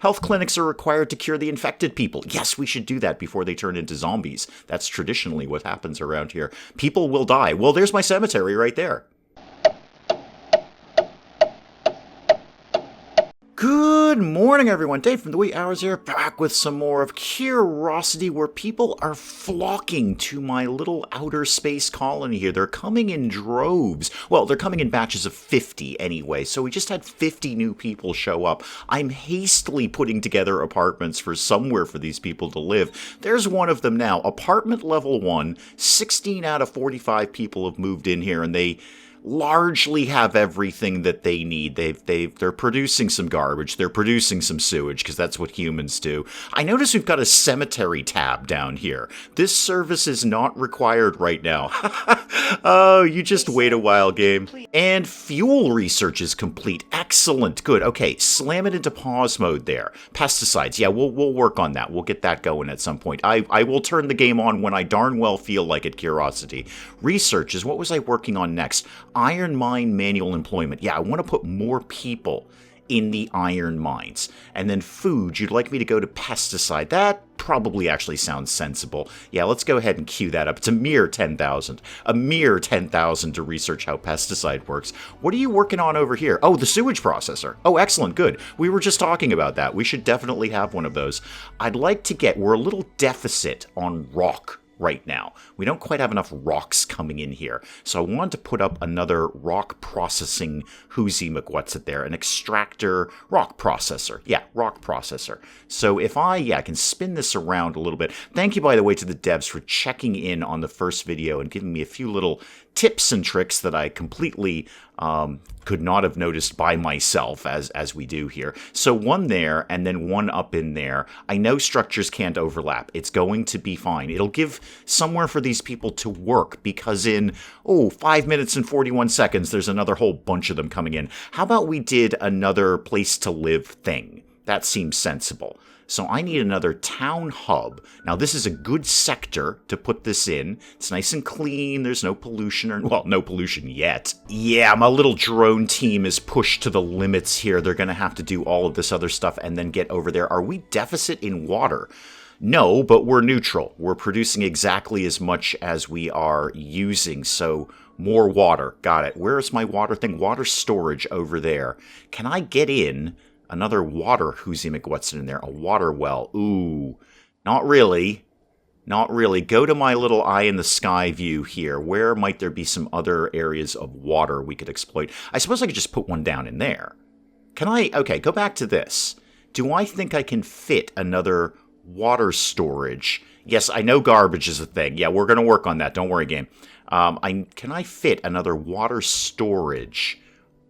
Health clinics are required to cure the infected people. Yes, we should do that before they turn into zombies. That's traditionally what happens around here. People will die. Well, there's my cemetery right there. Good morning, everyone. Dave from the Wee Hours here, back with some more of Quriocity, where people are flocking to my little outer space colony here. They're coming in droves. Well, they're coming in batches of 50 anyway, so we just had 50 new people show up. I'm hastily putting together apartments for somewhere for these people to live. There's one of them now. Apartment level 1, 16 out of 45 people have moved in here, and they largely have everything that they need. They're producing some garbage. They're producing some sewage, because that's what humans do. I notice we've got a cemetery tab down here. This service is not required right now. Oh, you just wait a while, game. And fuel research is complete. Excellent. Good. Okay, slam it into pause mode there. Pesticides. Yeah, we'll work on that. We'll get that going at some point. I will turn the game on when I darn well feel like it, Quriocity. Research is what was I working on next? Iron mine manual employment. Yeah, I want to put more people in the iron mines. And then food, you'd like me to go to pesticide. That probably actually sounds sensible. Yeah, let's go ahead and queue that up. It's a mere 10,000. A mere 10,000 to research how pesticide works. What are you working on over here? Oh, the sewage processor. Oh, excellent. Good. We were just talking about that. We should definitely have one of those. I'd like to get, we're a little deficit on rock right now. We don't quite have enough rocks coming in here. So I wanted to put up another rock processing whoozy McWhat's-it there, an extractor rock processor. Yeah, rock processor. So if I can spin this around a little bit. Thank you, by the way, to the devs for checking in on the first video and giving me a few little tips and tricks that I completely could not have noticed by myself, as we do here. So one there, and then one up in there. I know structures can't overlap. It's going to be fine. It'll give somewhere for these people to work, because in, 5 minutes and 41 seconds, there's another whole bunch of them coming in. How about we did another place to live thing? That seems sensible. So I need another town hub. Now, this is a good sector to put this in. It's nice and clean. There's no pollution, no pollution yet. Yeah, my little drone team is pushed to the limits here. They're going to have to do all of this other stuff and then get over there. Are we deficit in water? No, but we're neutral. We're producing exactly as much as we are using, so more water. Got it. Where's my water thing? Water storage over there. Can I get in another water whoozy McWhat's in there? A water well. Ooh, not really. Not really. Go to my little eye in the sky view here. Where might there be some other areas of water we could exploit? I suppose I could just put one down in there. Can I? Okay, go back to this. Do I think I can fit another water storage? Yes, I know garbage is a thing. Yeah, we're going to work on that. Don't worry, game. Can I fit another water storage?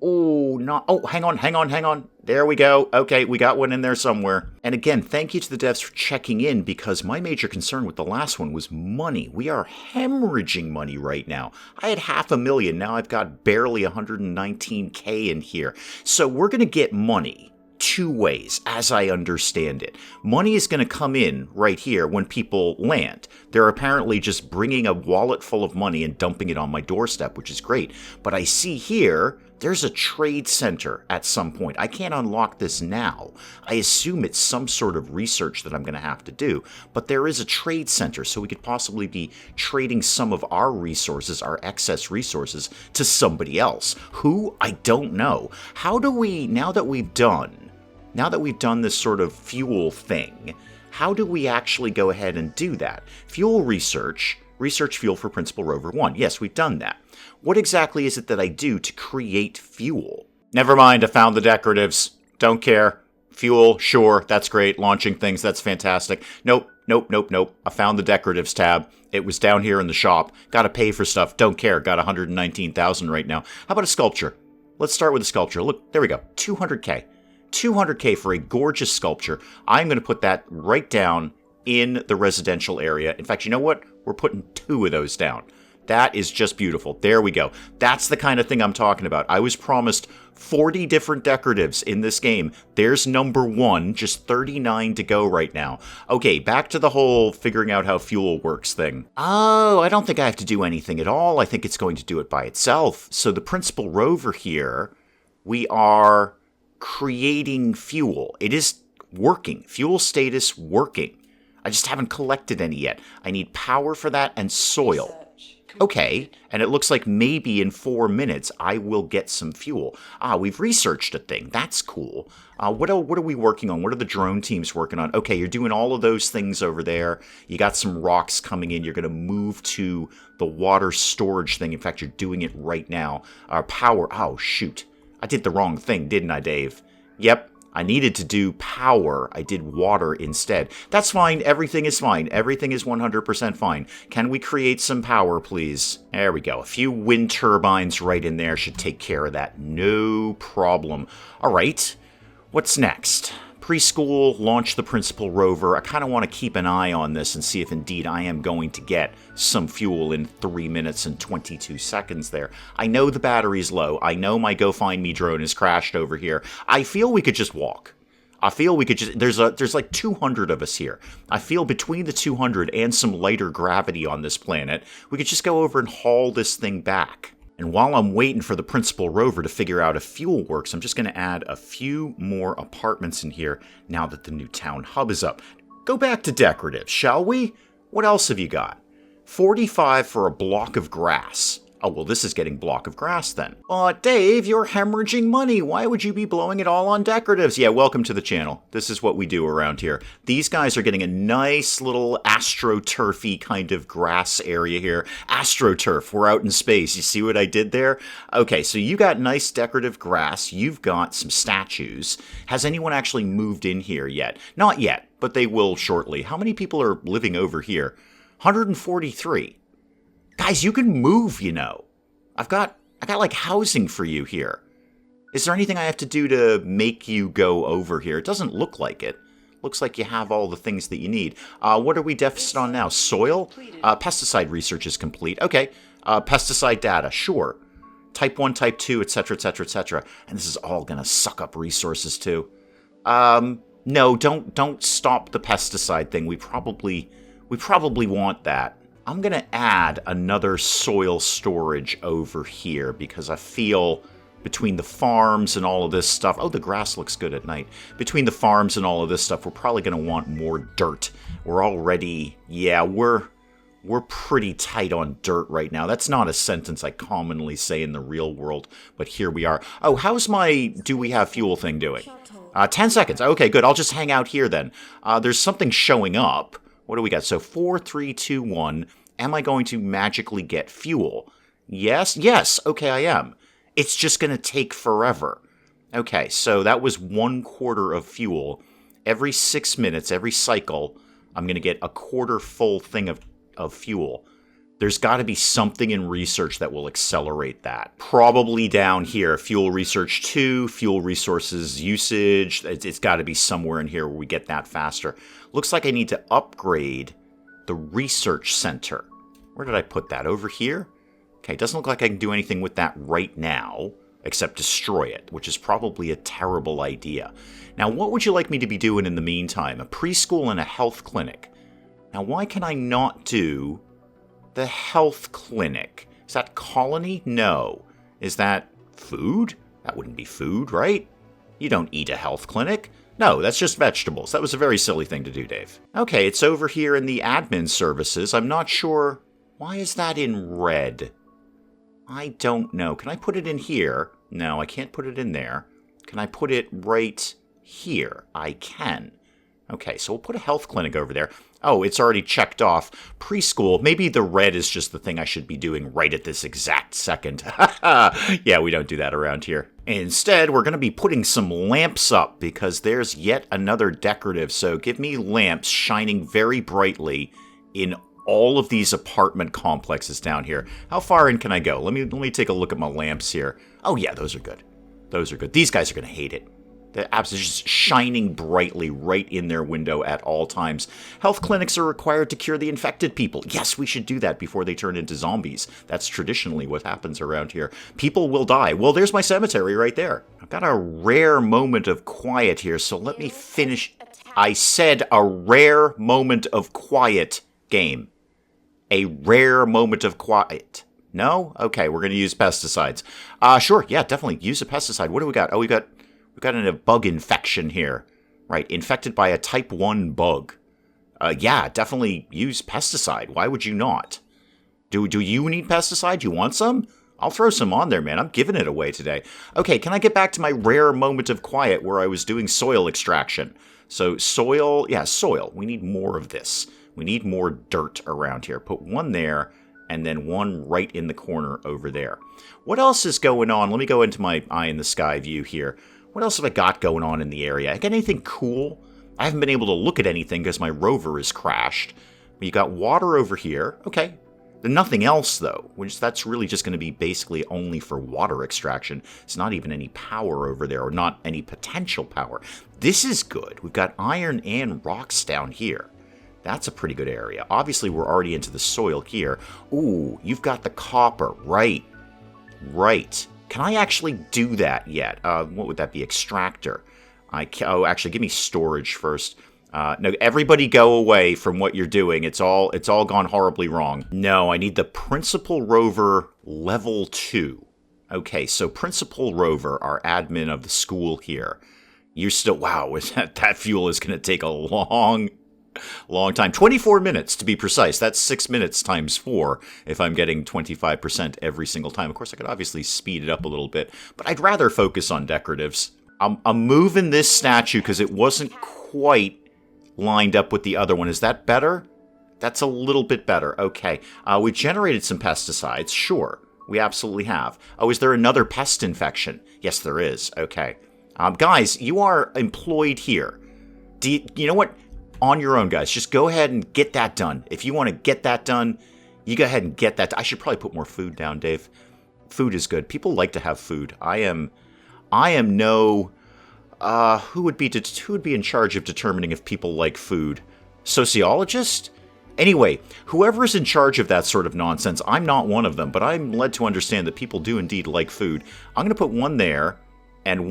Oh, not. Oh, hang on. There we go. Okay, we got one in there somewhere. And again, thank you to the devs for checking in, because my major concern with the last one was money. We are hemorrhaging money right now. I had $500,000. Now I've got barely 119K in here. So we're going to get money two ways, as I understand it. Money is going to come in right here when people land. They're apparently just bringing a wallet full of money and dumping it on my doorstep, which is great. But I see here, there's a trade center at some point. I can't unlock this now. I assume it's some sort of research that I'm going to have to do. But there is a trade center, so we could possibly be trading some of our resources, our excess resources, to somebody else. Who? I don't know. How do we, now that we've done this sort of fuel thing, how do we actually go ahead and do that? Fuel research fuel for Principal Rover 1. Yes, we've done that. What exactly is it that I do to create fuel? Never mind, I found the decoratives. Don't care. Fuel, sure, that's great. Launching things, that's fantastic. Nope. I found the decoratives tab. It was down here in the shop. Gotta pay for stuff. Don't care. Got 119,000 right now. How about a sculpture? Let's start with a sculpture. Look, there we go. 200K. 200K for a gorgeous sculpture. I'm going to put that right down in the residential area. In fact, you know what? We're putting 2 of those down. That is just beautiful. There we go. That's the kind of thing I'm talking about. I was promised 40 different decoratives in this game. There's number 1, just 39 to go right now. Okay, back to the whole figuring out how fuel works thing. Oh, I don't think I have to do anything at all. I think it's going to do it by itself. So the Principal Rover here, we are creating fuel. It is Working. Fuel status working. I just haven't collected any yet. I need power for that and soil. Okay, and it looks like maybe in 4 minutes I will get some fuel. We've researched a thing. That's cool. What are we working on? What are the drone teams working on? Okay, you're doing all of those things over there. You got some rocks coming in. You're going to move to the water storage thing. In fact, you're doing it right now. Power. Oh, shoot. I did the wrong thing, didn't I, Dave? Yep. I needed to do power. I did water instead. That's fine. Everything is fine. Everything is 100% fine. Can we create some power, please? There we go. A few wind turbines right in there should take care of that. No problem. All right. What's next? Preschool, launch the Principal Rover. I kind of want to keep an eye on this and see if indeed I am going to get some fuel in 3 minutes and 22 seconds there. I know the battery's low. I know my Go Find Me drone is crashed over here. I feel we could just walk. I feel we could just... There's like 200 of us here. I feel between the 200 and some lighter gravity on this planet, we could just go over and haul this thing back. And while I'm waiting for the Principal Rover to figure out if fuel works, I'm just going to add a few more apartments in here now that the new town hub is up. Go back to decorative, shall we? What else have you got? 45 for a block of grass. Oh, well, this is getting block of grass then. Dave, you're hemorrhaging money. Why would you be blowing it all on decoratives? Yeah, welcome to the channel. This is what we do around here. These guys are getting a nice little astroturfy kind of grass area here. Astroturf, we're out in space. You see what I did there? Okay, so you got nice decorative grass. You've got some statues. Has anyone actually moved in here yet? Not yet, but they will shortly. How many people are living over here? 143. Guys, you can move, you know. I got like housing for you here. Is there anything I have to do to make you go over here? It doesn't look like it. Looks like you have all the things that you need. What are we deficit on now? Soil? Pesticide research is complete. Okay. Pesticide data, sure. Type 1, Type 2, etc., etc., etc. And this is all going to suck up resources too. No, don't stop the pesticide thing. We probably want that. I'm going to add another soil storage over here because I feel between the farms and all of this stuff... Oh, the grass looks good at night. Between the farms and all of this stuff, we're probably going to want more dirt. We're already... Yeah, we're pretty tight on dirt right now. That's not a sentence I commonly say in the real world, but here we are. Oh, how's my do we have fuel thing doing? 10 seconds. Okay, good. I'll just hang out here then. There's something showing up. What do we got? So 4, 3, 2, 1. Am I going to magically get fuel? Yes? Yes. Okay, I am. It's just going to take forever. Okay, so that was 1/4 of fuel. Every 6 minutes, every cycle, I'm going to get a quarter full thing of fuel. There's got to be something in research that will accelerate that. Probably down here. Fuel research 2, fuel resources usage. It's got to be somewhere in here where we get that faster. Looks like I need to upgrade the research center. Where did I put that? Over here? Okay, doesn't look like I can do anything with that right now, except destroy it, which is probably a terrible idea. Now, what would you like me to be doing in the meantime? A preschool and a health clinic. Now, why can I not do the health clinic? Is that colony? No. Is that food? That wouldn't be food, right? You don't eat a health clinic. No, that's just vegetables. That was a very silly thing to do, Dave. Okay, it's over here in the admin services. I'm not sure. Why is that in red? I don't know. Can I put it in here? No, I can't put it in there. Can I put it right here? I can. Okay, so we'll put a health clinic over there. Oh, it's already checked off. Preschool. Maybe the red is just the thing I should be doing right at this exact second. Yeah, we don't do that around here. Instead, we're going to be putting some lamps up because there's yet another decorative. So give me lamps shining very brightly in all of these apartment complexes down here. How far in can I go? Let me take a look at my lamps here. Oh yeah, those are good. Those are good. These guys are going to hate it. The apps are just shining brightly right in their window at all times. Health clinics are required to cure the infected people. Yes, we should do that before they turn into zombies. That's traditionally what happens around here. People will die. Well, there's my cemetery right there. I've got a rare moment of quiet here, so let me finish. I said a rare moment of quiet, game. A rare moment of quiet. No? Okay, we're going to use pesticides. Sure, yeah, definitely use a pesticide. What do we got? Oh, we've got a bug infection here. Right, infected by a type 1 bug. Yeah, definitely use pesticide. Why would you not? Do you need pesticide? You want some? I'll throw some on there, man. I'm giving it away today. Okay, can I get back to my rare moment of quiet where I was doing soil extraction? So soil, yeah, soil. We need more of this. We need more dirt around here. Put one there, and then one right in the corner over there. What else is going on? Let me go into my eye in the sky view here. What else have I got going on in the area? I got anything cool? I haven't been able to look at anything because my rover is crashed. You got water over here. Okay. Nothing else, though, which that's really just going to be basically only for water extraction. It's not even any power over there, or not any potential power. This is good. We've got iron and rocks down here. That's a pretty good area. Obviously, we're already into the soil here. Ooh, you've got the copper. Right. Right. Can I actually do that yet? What would that be? Extractor. Oh, actually, give me storage first. No, everybody go away from what you're doing. It's all gone horribly wrong. No, I need the Principal Rover level 2. Okay, so Principal Rover, our admin of the school here. You're still, wow, that fuel is going to take a long time. 24 minutes to be precise. That's 6 minutes times 4 if I'm getting 25% every single time. Of course, I could obviously speed it up a little bit, but I'd rather focus on decoratives. I'm moving this statue because it wasn't quite lined up with the other one. Is that better? That's a little bit better. Okay. We generated some pesticides. Sure. We absolutely have. Oh, is there another pest infection? Yes, there is. Okay. Guys, you are employed here. You know what? On your own, guys. Just go ahead and get that done. If you want to get that done, you go ahead and get that. I should probably put more food down, Dave. Food is good. People like to have food. I am no... who would be in charge of determining if people like food? Sociologist? Anyway, whoever is in charge of that sort of nonsense, I'm not one of them, but I'm led to understand that people do indeed like food. I'm going to put one there, and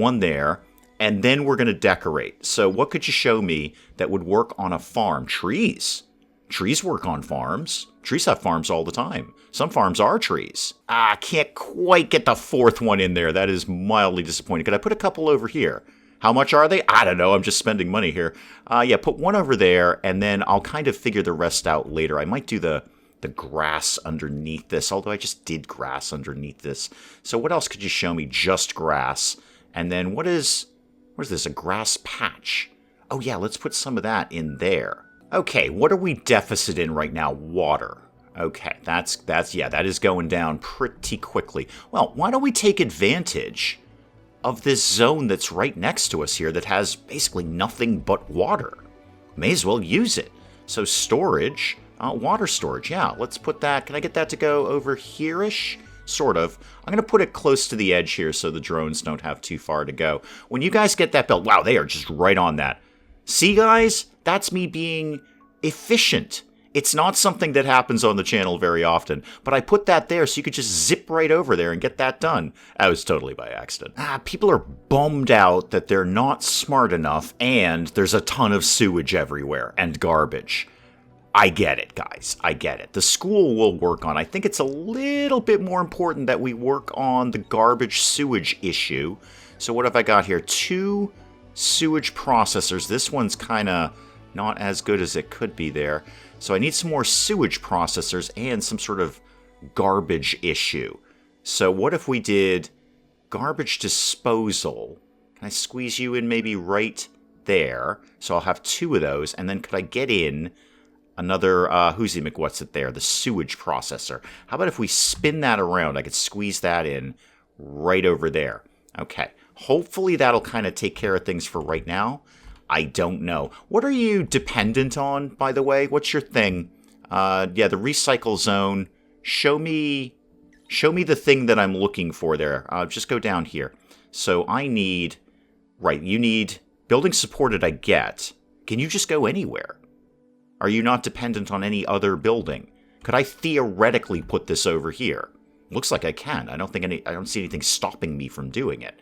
then we're going to decorate. So what could you show me that would work on a farm? Trees. Trees work on farms. Trees have farms all the time. Some farms are trees. I can't quite get the fourth one in there. That is mildly disappointing. Could I put a couple over here? How much are they? I don't know. I'm just spending money here. Yeah, put one over there, and then I'll kind of figure the rest out later. I might do the grass underneath this, although I just did grass underneath this. So what else could you show me? Just grass. And then what is this? A grass patch. Oh, yeah, let's put some of that in there. Okay, what are we deficit in right now? Water. Okay, that is going down pretty quickly. Well, why don't we take advantage of this zone that's right next to us here that has basically nothing but water? May as well use it. So storage, water storage, yeah, let's put that. Can I get that to go over here-ish? Sort of. I'm going to put it close to the edge here so the drones don't have too far to go. When you guys get that built, wow, they are just right on that. See, guys? That's me being efficient. It's not something that happens on the channel very often, but I put that there so you could just zip right over there and get that done. That was totally by accident. People are bummed out that they're not smart enough and there's a ton of sewage everywhere and garbage. I get it, guys. I get it. The school will work on. I think it's a little bit more important that we work on the garbage sewage issue. So what have I got here? 2 sewage processors. This one's kind of not as good as it could be there. So I need some more sewage processors and some sort of garbage issue. So what if we did garbage disposal? Can I squeeze you in maybe right there? So I'll have 2 of those. And then could I get in another, who's the McWhat's-it there? The sewage processor. How about if we spin that around? I could squeeze that in right over there. Okay. Hopefully that'll kind of take care of things for right now. I don't know. What are you dependent on, by the way? What's your thing? Yeah, the recycle zone. Show me the thing that I'm looking for there. Just go down here. So I need, right, you need building supported, I get. Can you just go anywhere? Are you not dependent on any other building? Could I theoretically put this over here? Looks like I can. I don't see anything stopping me from doing it.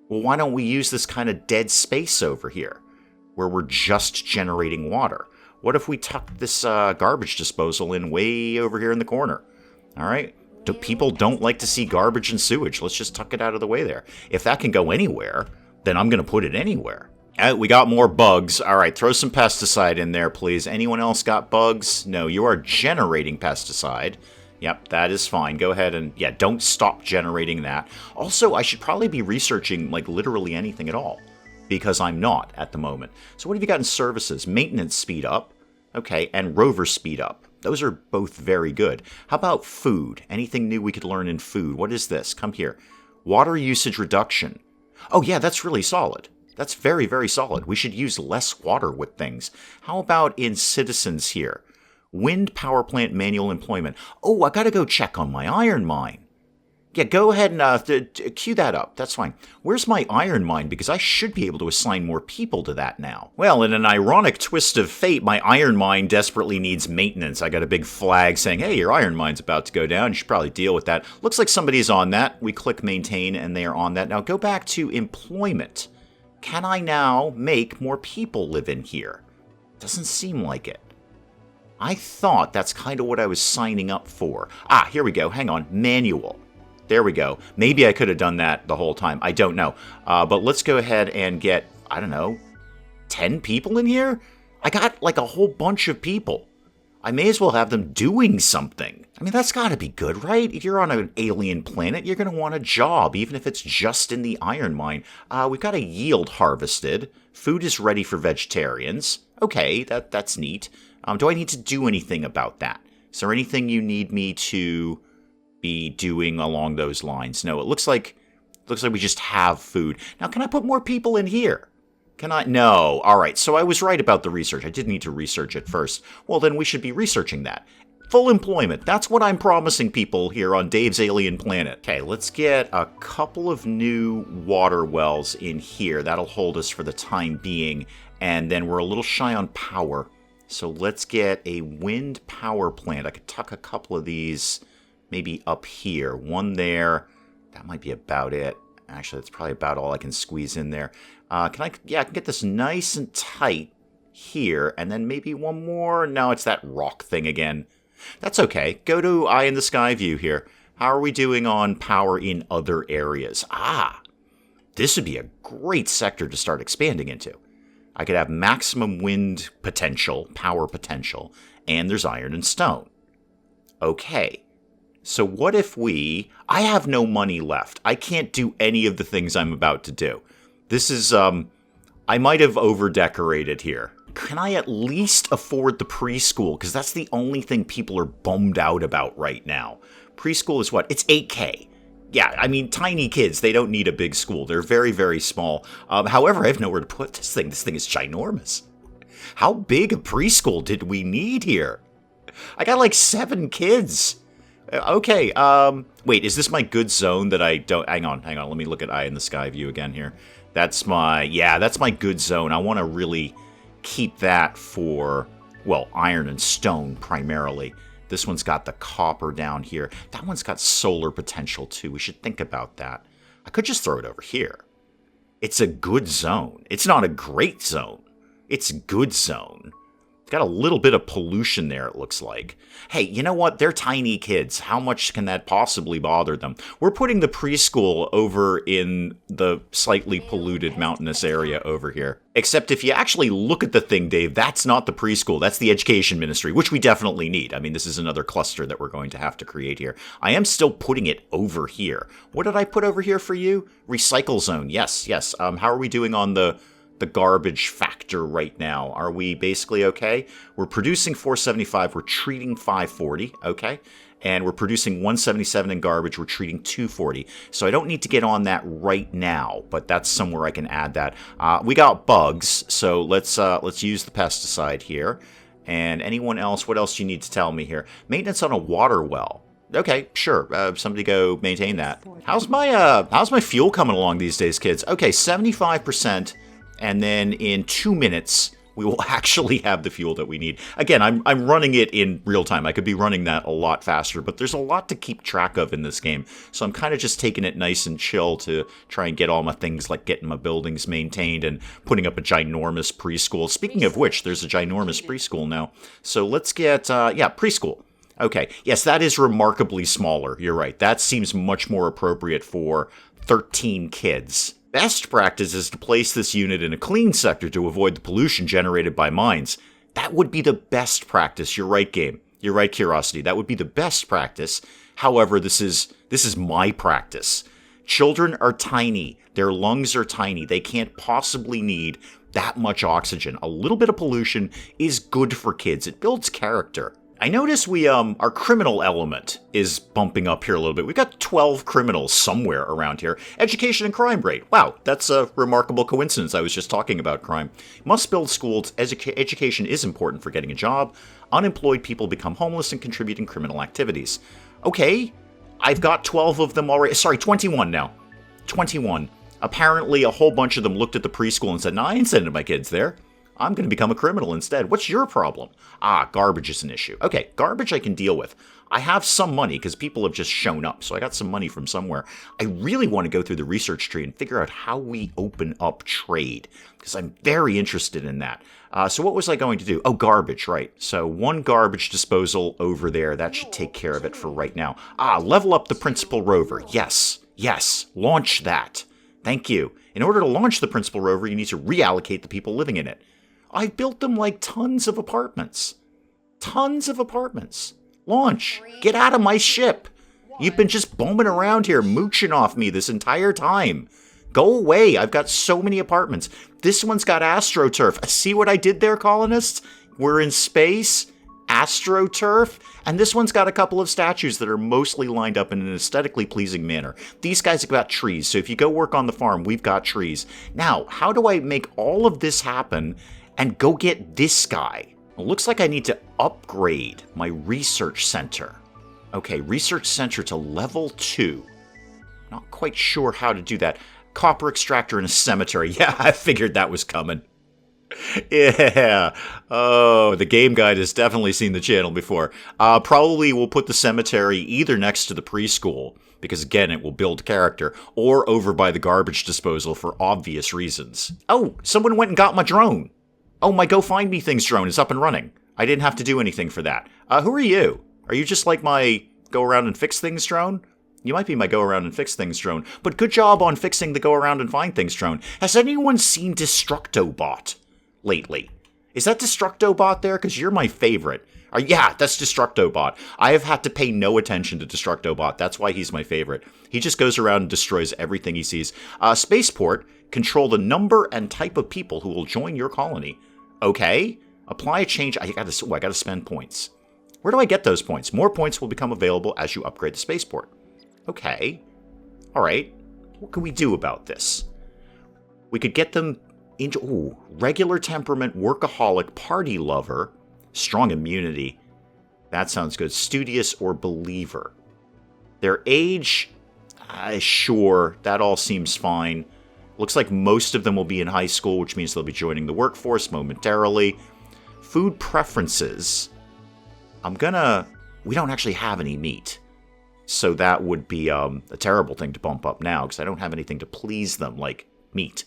Well, why don't we use this kind of dead space over here, where we're just generating water? What if we tuck this garbage disposal in way over here in the corner? All right? People don't like to see garbage and sewage. Let's just tuck it out of the way there. If that can go anywhere, then I'm going to put it anywhere. We got more bugs. All right, throw some pesticide in there, please. Anyone else got bugs? No, you are generating pesticide. Yep, that is fine. Go ahead and, yeah, don't stop generating that. Also, I should probably be researching, like, literally anything at all, because I'm not at the moment. So what have you got in services? Maintenance speed up. Okay, and rover speed up. Those are both very good. How about food? Anything new we could learn in food? What is this? Come here. Water usage reduction. Oh, yeah, that's really solid. That's very, very solid. We should use less water with things. How about in citizens here? Wind power plant manual employment. Oh, I gotta go check on my iron mine. Yeah, go ahead and queue that up. That's fine. Where's my iron mine? Because I should be able to assign more people to that now. Well, in an ironic twist of fate, my iron mine desperately needs maintenance. I got a big flag saying, hey, your iron mine's about to go down. You should probably deal with that. Looks like somebody's on that. We click maintain and they are on that. Now go back to employment. Can I now make more people live in here? Doesn't seem like it. I thought that's kind of what I was signing up for. Ah, here we go. Hang on. Manual. There we go. Maybe I could have done that the whole time. I don't know. But let's go ahead and get, I don't know, 10 people in here? I got like a whole bunch of people. I may as well have them doing something. I mean, that's got to be good, right? If you're on an alien planet, you're going to want a job, even if it's just in the iron mine. We've got a yield harvested. Food is ready for vegetarians. Okay, that's neat. Do I need to do anything about that? Is there anything you need me to be doing along those lines? No, it looks like we just have food. Now, can I put more people in here? Can I? No. All right, so I was right about the research. I did need to research it first. Well, then we should be researching that. Full employment. That's what I'm promising people here on Dave's Alien Planet. Okay, let's get a couple of new water wells in here. That'll hold us for the time being. And then we're a little shy on power. So let's get a wind power plant. I could tuck a couple of these maybe up here. One there. That might be about it. Actually, that's probably about all I can squeeze in there. I can get this nice and tight here, and then maybe one more. No, it's that rock thing again. That's okay. Go to eye in the sky view here. How are we doing on power in other areas? Ah, this would be a great sector to start expanding into. I could have maximum wind potential, power potential, and there's iron and stone. Okay. So what if I have no money left. I can't do any of the things I'm about to do. This is, I might have over-decorated here. Can I at least afford the preschool? Because that's the only thing people are bummed out about right now. Preschool is what? It's $8K. Yeah, I mean, tiny kids, they don't need a big school. They're very, very small. However, I have nowhere to put this thing. This thing is ginormous. How big a preschool did we need here? I got like 7 kids. Okay, wait, is this my good zone that I don't... Hang on, let me look at eye in the sky view again here. That's my good zone. I want to really keep that for, well, iron and stone primarily. This one's got the copper down here. That one's got solar potential too. We should think about that. I could just throw it over here. It's a good zone. It's not a great zone. It's a good zone. It's got a little bit of pollution there, it looks like. Hey, you know what? They're tiny kids. How much can that possibly bother them? We're putting the preschool over in the slightly polluted mountainous area over here. Except if you actually look at the thing, Dave, that's not the preschool. That's the education ministry, which we definitely need. I mean, this is another cluster that we're going to have to create here. I am still putting it over here. What did I put over here for you? Recycle zone. Yes. How are we doing on the garbage factor right now? Are we basically okay? We're producing 475, we're treating 540, okay? And we're producing 177 in garbage, we're treating 240. So I don't need to get on that right now, but that's somewhere I can add that. We got bugs, so let's use the pesticide here. And anyone else, what else do you need to tell me here? Maintenance on a water well. Okay, sure. Somebody go maintain that. How's my fuel coming along these days, kids? Okay, 75%. And then in 2 minutes, we will actually have the fuel that we need. Again, I'm running it in real time. I could be running that a lot faster, but there's a lot to keep track of in this game. So I'm kind of just taking it nice and chill to try and get all my things like getting my buildings maintained and putting up a ginormous preschool. Speaking of which, there's a ginormous preschool now. So let's get, preschool. Okay, yes, that is remarkably smaller. You're right. That seems much more appropriate for 13 kids. Best practice is to place this unit in a clean sector to avoid the pollution generated by mines. That would be the best practice. You're right, game. You're right, Quriocity. That would be the best practice. However, this is my practice. Children are tiny. Their lungs are tiny. They can't possibly need that much oxygen. A little bit of pollution is good for kids. It builds character. I notice our criminal element is bumping up here a little bit. We've got 12 criminals somewhere around here. Education and crime rate. Wow, that's a remarkable coincidence. I was just talking about crime. Must build schools. Education is important for getting a job. Unemployed people become homeless and contribute in criminal activities. Okay, I've got 12 of them already. Sorry, 21 now. 21. Apparently, a whole bunch of them looked at the preschool and said, "No, I ain't sending my kids there. I'm going to become a criminal instead. What's your problem?" Garbage is an issue. Okay, garbage I can deal with. I have some money because people have just shown up, so I got some money from somewhere. I really want to go through the research tree and figure out how we open up trade because I'm very interested in that. So what was I going to do? Oh, garbage, right. So one garbage disposal over there. That should take care of it for right now. Level up the Principal Rover. Yes, launch that. Thank you. In order to launch the Principal Rover, you need to reallocate the people living in it. I've built them like tons of apartments. Tons of apartments. Launch. Get out of my ship. You've been just bumming around here, mooching off me this entire time. Go away. I've got so many apartments. This one's got AstroTurf. See what I did there, colonists? We're in space. AstroTurf. And this one's got a couple of statues that are mostly lined up in an aesthetically pleasing manner. These guys have got trees, so if you go work on the farm, we've got trees. Now, how do I make all of this happen and go get this guy? It looks like I need to upgrade my research center. Okay, research center to level 2. Not quite sure how to do that. Copper extractor in a cemetery. Yeah, I figured that was coming. Yeah. Oh, the game guide has definitely seen the channel before. Probably we'll put the cemetery either next to the preschool, because again, it will build character, or over by the garbage disposal for obvious reasons. Oh, someone went and got my drone. Oh, my Go Find Me Things drone is up and running. I didn't have to do anything for that. Who are you? Are you just like my Go Around and Fix Things drone? You might be my Go Around and Fix Things drone, but good job on fixing the Go Around and Find Things drone. Has anyone seen DestructoBot lately? Is that DestructoBot there? Because you're my favorite. Yeah, that's DestructoBot. I have had to pay no attention to DestructoBot. That's why he's my favorite. He just goes around and destroys everything he sees. Spaceport, control the number and type of people who will join your colony. Okay. Apply a change. I gotta spend points. Where do I get those points? More points will become available as you upgrade the spaceport. Okay. Alright. What can we do about this? We could get them into regular temperament, workaholic, party lover, strong immunity. That sounds good. Studious or believer. Their age, sure, that all seems fine. Looks like most of them will be in high school, which means they'll be joining the workforce momentarily. Food preferences. We don't actually have any meat. So that would be a terrible thing to bump up now, because I don't have anything to please them, like meat.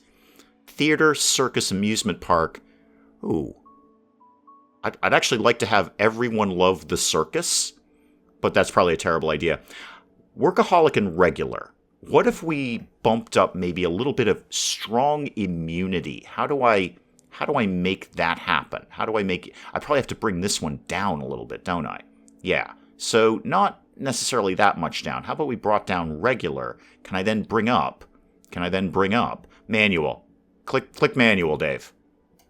Theater, circus, amusement park. Ooh. I'd actually like to have everyone love the circus, but that's probably a terrible idea. Workaholic and regular. What if we bumped up maybe a little bit of strong immunity? How do I make that happen? I probably have to bring this one down a little bit, don't I? Yeah. So not necessarily that much down. How about we brought down regular? Can I then bring up? Manual. Click manual, Dave.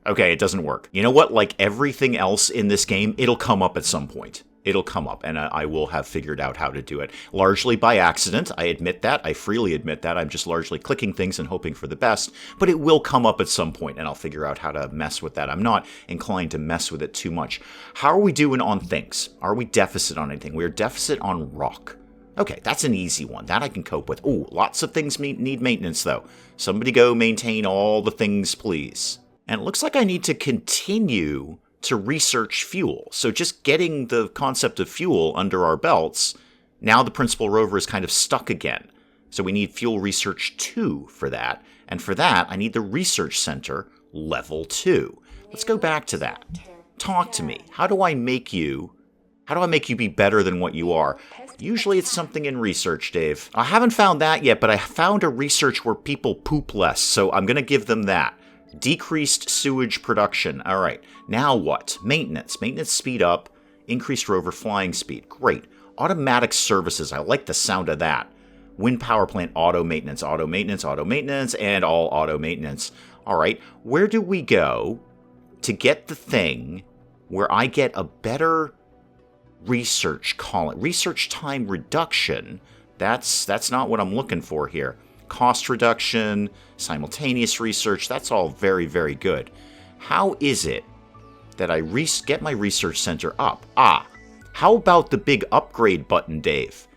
Okay, it doesn't work. You know what? Like everything else in this game, it'll come up at some point. It'll come up, and I will have figured out how to do it. Largely by accident, I admit that. I freely admit that. I'm just largely clicking things and hoping for the best, but it will come up at some point, and I'll figure out how to mess with that. I'm not inclined to mess with it too much. How are we doing on things? Are we deficit on anything? We're deficit on rock. Okay, that's an easy one. That I can cope with. Ooh, lots of things need maintenance, though. Somebody go maintain all the things, please. And it looks like I need to continue to research fuel. So just getting the concept of fuel under our belts, now the Principal Rover is kind of stuck again. So we need fuel research 2 for that. And for that, I need the research center level 2. Let's go back to that. Talk to me. How do I make you How do I make you be better than what you are? Usually it's something in research, Dave. I haven't found that yet, but I found a research where people poop less, so I'm going to give them that. Decreased sewage production. All right. Now what? Maintenance. Maintenance speed up. Increased rover flying speed. Great. Automatic services. I like the sound of that. Wind power plant auto maintenance, auto maintenance, auto maintenance, and all auto maintenance. All right. Where do we go to get the thing where I get a better research column? Research time reduction. That's not what I'm looking for here. Cost reduction, simultaneous research. That's all very, very good. How is it that I get my research center up? How about the big upgrade button, Dave?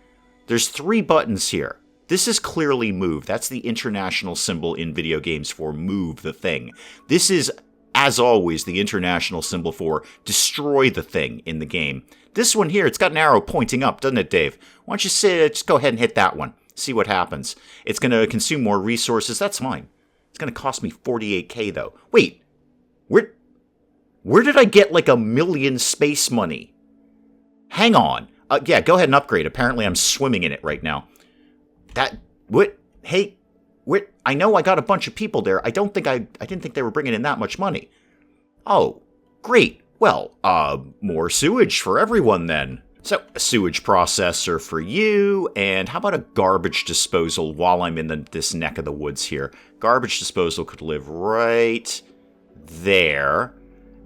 There's 3 buttons here. This is clearly move. That's the international symbol in video games for move the thing. This is, as always, the international symbol for destroy the thing in the game. This one here, it's got an arrow pointing up, doesn't it, Dave? Why don't you just go ahead and hit that one. See what happens. It's going to consume more resources. That's fine. It's going to cost me 48k, though. Wait. Where did I get like 1 million space money? Hang on. Yeah, go ahead and upgrade. Apparently I'm swimming in it right now. Hey, I know I got a bunch of people there. I didn't think they were bringing in that much money. Oh, great. Well, more sewage for everyone then. So, a sewage processor for you, and how about a garbage disposal while I'm in this neck of the woods here? Garbage disposal could live right there.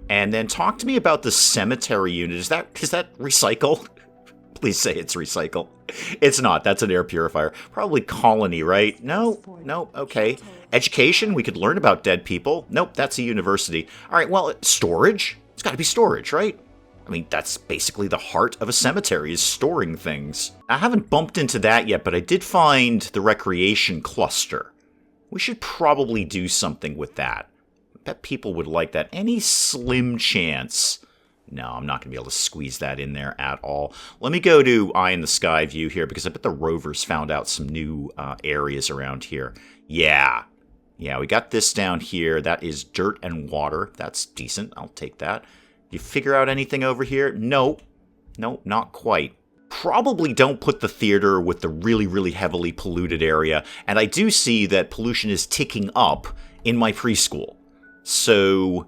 And then talk to me about the cemetery unit. Is that recycle? Please say it's recycle. It's not. That's an air purifier. Probably colony, right? No, okay. Education, we could learn about dead people. Nope, that's a university. All right, well, storage? It's got to be storage, right? I mean, that's basically the heart of a cemetery, is storing things. I haven't bumped into that yet, but I did find the recreation cluster. We should probably do something with that. I bet people would like that. Any slim chance? No, I'm not going to be able to squeeze that in there at all. Let me go to eye in the sky view here, because I bet the rovers found out some new areas around here. Yeah, we got this down here. That is dirt and water. That's decent. I'll take that. You figure out anything over here? Nope, not quite. Probably don't put the theater with the really, really heavily polluted area. And I do see that pollution is ticking up in my preschool. So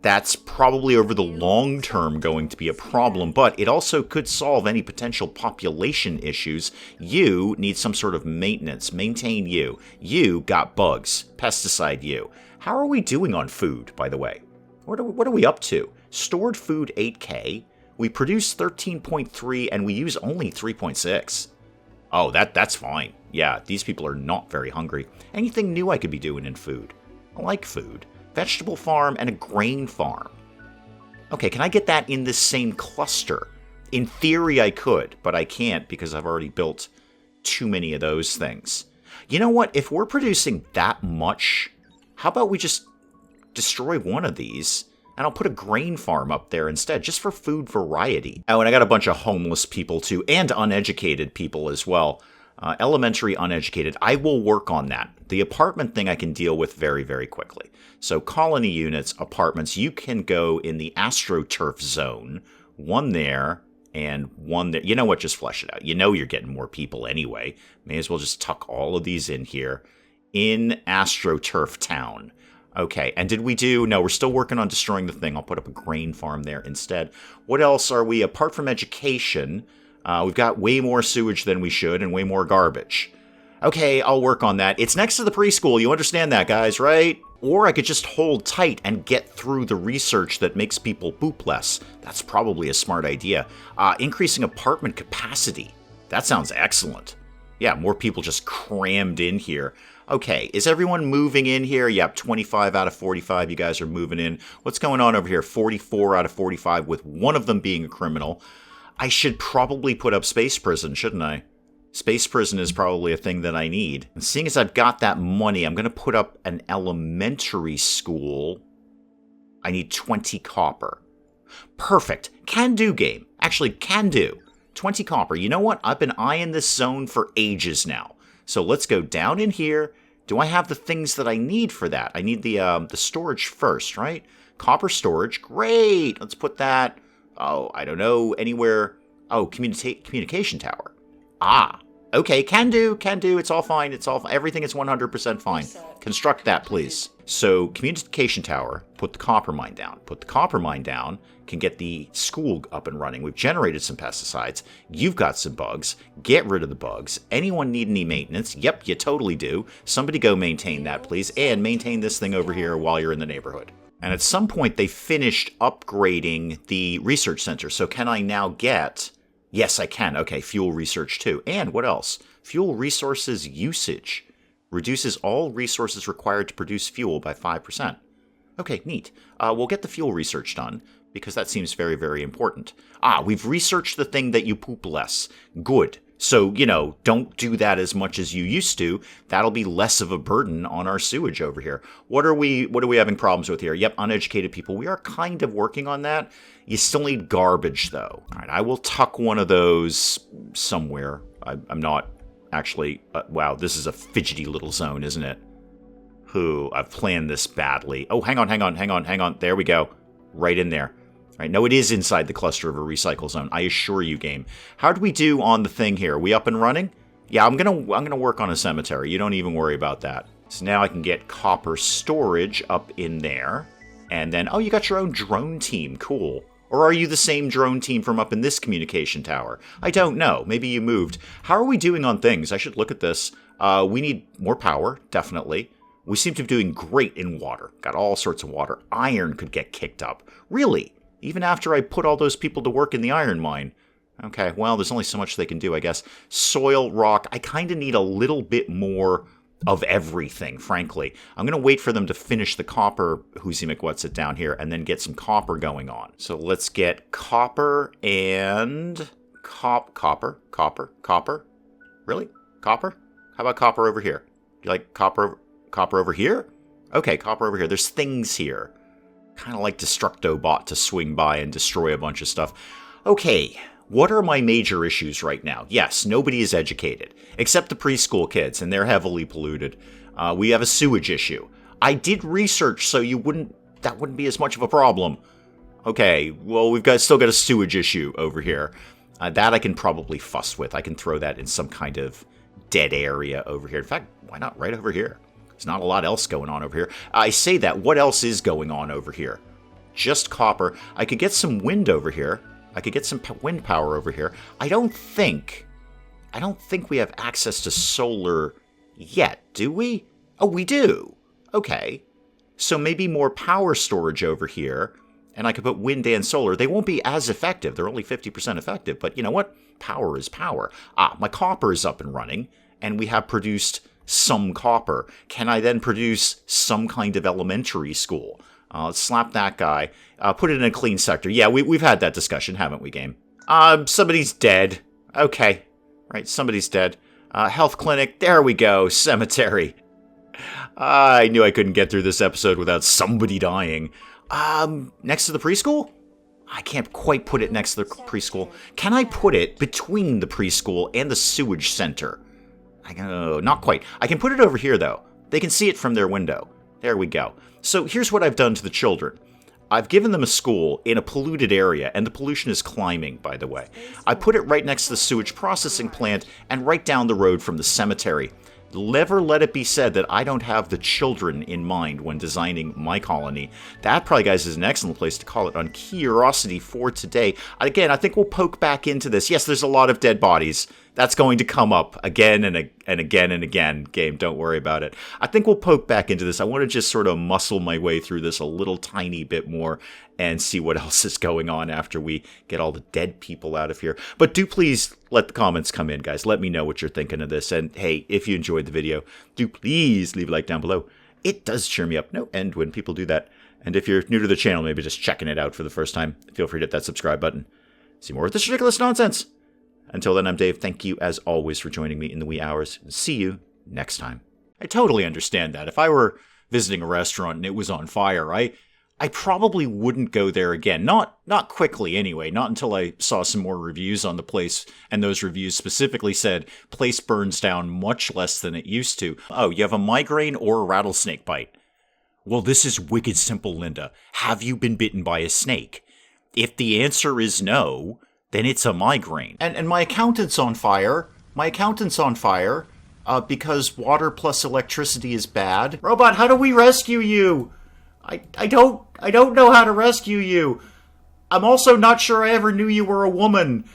that's probably over the long term going to be a problem, but it also could solve any potential population issues. You need some sort of maintenance. Maintain you. You got bugs. Pesticide you. How are we doing on food, by the way? What are we up to? Stored food 8K. We produce 13.3 and we use only 3.6. Oh, that's fine. Yeah, these people are not very hungry. Anything new I could be doing in food? I like food. Vegetable farm and a grain farm. Okay, can I get that in this same cluster? In theory I could, but I can't because I've already built too many of those things. You know what? If we're producing that much, how about we just destroy one of these, and I'll put a grain farm up there instead, just for food variety. Oh, and I got a bunch of homeless people too, and uneducated people as well. Elementary uneducated. I will work on that. The apartment thing I can deal with very, very quickly. So colony units, apartments, you can go in the AstroTurf zone. One there and one there. You know what? Just flesh it out. You know you're getting more people anyway. May as well just tuck all of these in here in AstroTurf Town. Okay, and did we do... No, we're still working on destroying the thing. I'll put up a grain farm there instead. What else are we... Apart from education, we've got way more sewage than we should and way more garbage. Okay, I'll work on that. It's next to the preschool. You understand that, guys, right? Or I could just hold tight and get through the research that makes people poop less. That's probably a smart idea. Increasing apartment capacity. That sounds excellent. Yeah, more people just crammed in here. Okay, is everyone moving in here? Yep, 25 out of 45 you guys are moving in. What's going on over here? 44 out of 45 with one of them being a criminal. I should probably put up space prison, shouldn't I? Space prison is probably a thing that I need. And seeing as I've got that money, I'm going to put up an elementary school. I need 20 copper. Perfect. Can do game. Actually, can do. 20 copper. You know what? I've been eyeing this zone for ages now. So let's go down in here. Do I have the things that I need for that? I need the storage first, right? Copper storage. Great. Let's put that Oh, I don't know, anywhere. Oh, communication tower. Ah, okay, can do, it's all fine, everything is 100% fine. Construct that, please. So, communication tower, put the copper mine down. Put the copper mine down, can get the school up and running. We've generated some pesticides. You've got some bugs. Get rid of the bugs. Anyone need any maintenance? Yep, you totally do. Somebody go maintain that, please, and maintain this thing over here while you're in the neighborhood. And at some point, they finished upgrading the research center. So can I now get... Yes, I can. Okay, fuel research too. And what else? Fuel resources usage. Reduces all resources required to produce fuel by 5%. Okay, neat. We'll get the fuel research done, because that seems very, very important. We've researched the thing that you poop less. Good. So, don't do that as much as you used to. That'll be less of a burden on our sewage over here. What are we having problems with here? Yep, uneducated people. We are kind of working on that. You still need garbage, though. All right, I will tuck one of those somewhere. I'm not actually... wow, this is a fidgety little zone, isn't it? I've planned this badly. Oh, hang on. There we go. Right in there. All right, no, it is inside the cluster of a recycle zone. I assure you, game. How do we do on the thing here? Are we up and running? Yeah, I'm gonna work on a cemetery. You don't even worry about that. So now I can get copper storage up in there. And then, oh, you got your own drone team. Cool. Or are you the same drone team from up in this communication tower? I don't know. Maybe you moved. How are we doing on things? I should look at this. We need more power, definitely. We seem to be doing great in water. Got all sorts of water. Iron could get kicked up. Really? Even after I put all those people to work in the iron mine. Okay, well, there's only so much they can do, I guess. Soil, rock. I kind of need a little bit more of everything, frankly. I'm going to wait for them to finish the copper, who's-he-McWhat's-it down here, and then get some copper going on. So let's get copper and... Copper? Really? Copper? How about copper over here? Do you like copper over here? Okay, copper over here. There's things here. Kind of like Destructobot to swing by and destroy a bunch of stuff. Okay, what are my major issues right now? Yes, nobody is educated, except the preschool kids, and they're heavily polluted. We have a sewage issue. I did research, so that wouldn't be as much of a problem. Okay, well, still got a sewage issue over here. That I can probably fuss with. I can throw that in some kind of dead area over here. In fact, why not right over here? There's not a lot else going on over here. I say that. What else is going on over here? Just copper. I could get some wind over here. I could get some wind power over here. I don't think we have access to solar yet, do we? Oh, we do. Okay. So maybe more power storage over here, and I could put wind and solar. They won't be as effective. They're only 50% effective, but you know what? Power is power. My copper is up and running, and we have produced some copper. Can I then produce some kind of elementary school? Let's slap that guy. Put it in a clean sector. Yeah, we've had that discussion, haven't we, game? Somebody's dead. Okay. Right, somebody's dead. Health clinic. There we go. Cemetery. I knew I couldn't get through this episode without somebody dying. Next to the preschool? I can't quite put it next to the preschool. Can I put it between the preschool and the sewage center? Not quite. I can put it over here, though. They can see it from their window. There we go. So here's what I've done to the children. I've given them a school in a polluted area, and the pollution is climbing, by the way. I put it right next to the sewage processing plant and right down the road from the cemetery. Never let it be said that I don't have the children in mind when designing my colony. That probably, guys, is an excellent place to call it on Quriocity for today. Again, I think we'll poke back into this. Yes, there's a lot of dead bodies. That's going to come up again and again and again, game. Don't worry about it. I think we'll poke back into this. I want to just sort of muscle my way through this a little tiny bit more and see what else is going on after we get all the dead people out of here. But do please let the comments come in, guys. Let me know what you're thinking of this. And hey, if you enjoyed the video, do please leave a like down below. It does cheer me up no end when people do that. And if you're new to the channel, maybe just checking it out for the first time, feel free to hit that subscribe button. See more of this ridiculous nonsense. Until then, I'm Dave. Thank you, as always, for joining me in the wee hours. See you next time. I totally understand that. If I were visiting a restaurant and it was on fire, I probably wouldn't go there again. Not quickly, anyway. Not until I saw some more reviews on the place, and those reviews specifically said, place burns down much less than it used to. Oh, you have a migraine or a rattlesnake bite. Well, this is wicked simple, Linda. Have you been bitten by a snake? If the answer is no, then it's a migraine. And my accountant's on fire. My accountant's on fire. Because water plus electricity is bad. Robot, how do we rescue you? I don't know how to rescue you. I'm also not sure I ever knew you were a woman.